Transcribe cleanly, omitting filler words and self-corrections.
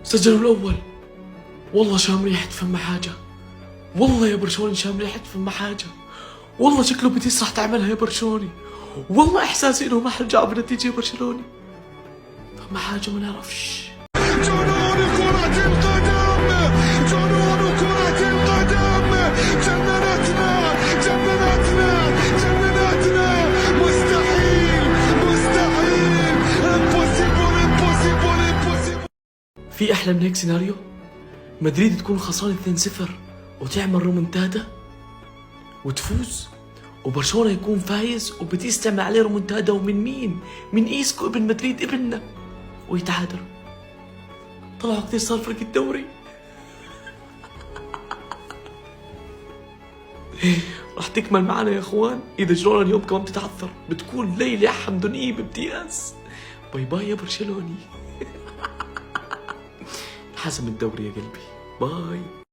سجلوا الأول. والله شام ريحة فما حاجة. والله يا برشلوني شام ريحة فما حاجة. والله شكله بيتيس راح تعملها يا برشلوني. والله إحساسي إنه ما حرجع بنتيجة يا برشلوني. فما حاجة ما نعرفش. جنون كرة القدم، جنون كرة القدم، جننتنا جننتنا جننتنا. مستحيل مستحيل، impossible impossible impossible. في أحلى من هيك سيناريو؟ مدريد تكون خسرانة 2-0 وتعمل رومنتادا وتفوز، وبرشلونة يكون فايز وبتيس تعمل عليه رومنتادا. ومن مين؟ من إيسكو ابن مدريد ابننا، ويتعادلوا. طلعوا كتير صار فرق الدوري. راح تكمل معنا يا اخوان. اذا جرونا اليوم كمان بتتعثر بتكون ليلة حمدونية بامتياز. باي باي يا برشلوني. حسم الدوري يا قلبي. باي.